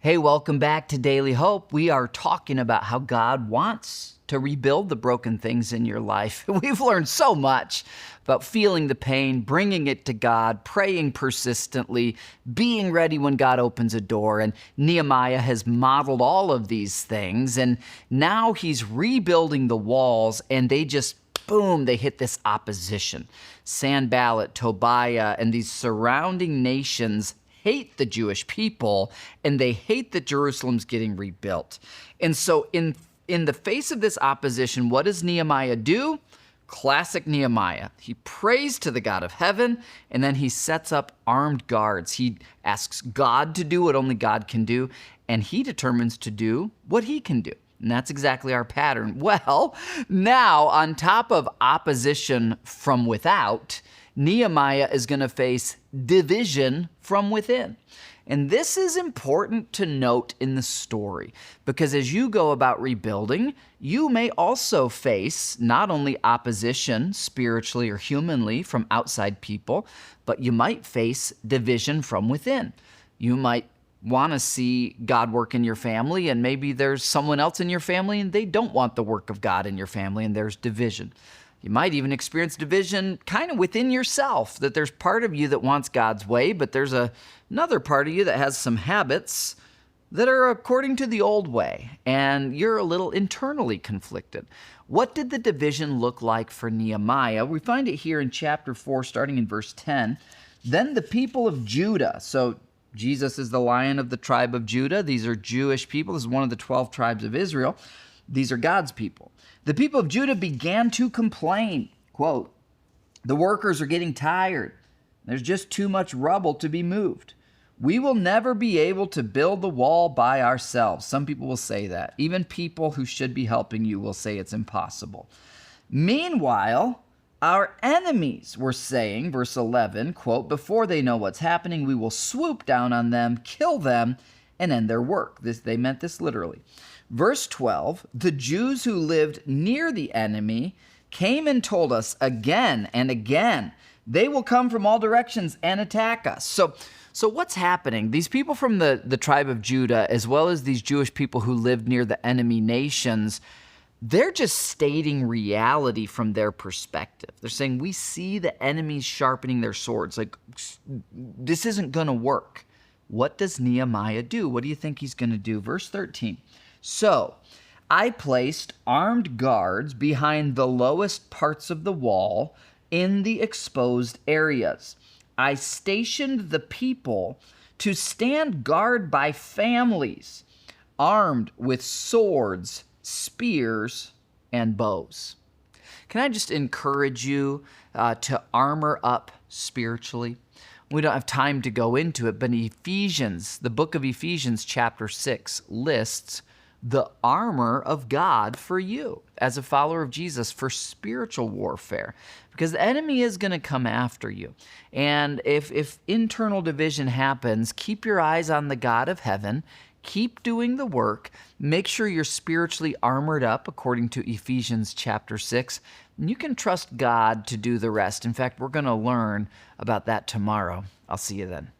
Hey, welcome back to Daily Hope. We are talking about how God wants to rebuild the broken things in your life. We've learned so much about feeling the pain, bringing it to God, praying persistently, being ready when God opens a door. And Nehemiah has modeled all of these things. And now he's rebuilding the walls, and they just boom, they hit this opposition. Sanballat, Tobiah, and these surrounding nations hate the Jewish people, and they hate that Jerusalem's getting rebuilt. And so in the face of this opposition, what does Nehemiah do? Classic Nehemiah. He prays to the God of heaven, and then he sets up armed guards. He asks God to do what only God can do, and he determines to do what he can do. And that's exactly our pattern. Well, now on top of opposition from without, Nehemiah is going to face division from within. And this is important to note in the story, because as you go about rebuilding, you may also face not only opposition spiritually or humanly from outside people, but you might face division from within. You might want to see God work in your family, and maybe there's someone else in your family and they don't want the work of God in your family, and there's division. You might even experience division kind of within yourself, that there's part of you that wants God's way, but there's another part of you that has some habits that are according to the old way, and you're a little internally conflicted. What did the division look like for Nehemiah? We find it here in chapter 4, starting in verse 10. Then the people of Judah, so Jesus is the Lion of the tribe of Judah. These are Jewish people. This is one of the 12 tribes of Israel. These are God's people. The people of Judah began to complain, quote, "The workers are getting tired. There's just too much rubble to be moved. We will never be able to build the wall by ourselves." Some people will say that. Even people who should be helping you will say it's impossible. Meanwhile, our enemies were saying, verse 11, quote, "Before they know what's happening, we will swoop down on them, kill them, and end their work." They meant this literally. Verse 12, "The Jews who lived near the enemy came and told us again and again, they will come from all directions and attack us." So what's happening? These people from the tribe of Judah, as well as these Jewish people who lived near the enemy nations, they're just stating reality from their perspective. They're saying, we see the enemies sharpening their swords. Like, this isn't going to work. What does Nehemiah do? What do you think he's going to do? Verse 13. "So I placed armed guards behind the lowest parts of the wall in the exposed areas. I stationed the people to stand guard by families, armed with swords, spears, and bows." Can I just encourage you to armor up spiritually? We don't have time to go into it, but Ephesians, the book of Ephesians chapter 6 lists the armor of God for you as a follower of Jesus for spiritual warfare, because the enemy is going to come after you. And if internal division happens, keep your eyes on the God of heaven. Keep doing the work. Make sure you're spiritually armored up according to Ephesians chapter 6. And you can trust God to do the rest. In fact, we're going to learn about that tomorrow. I'll see you then.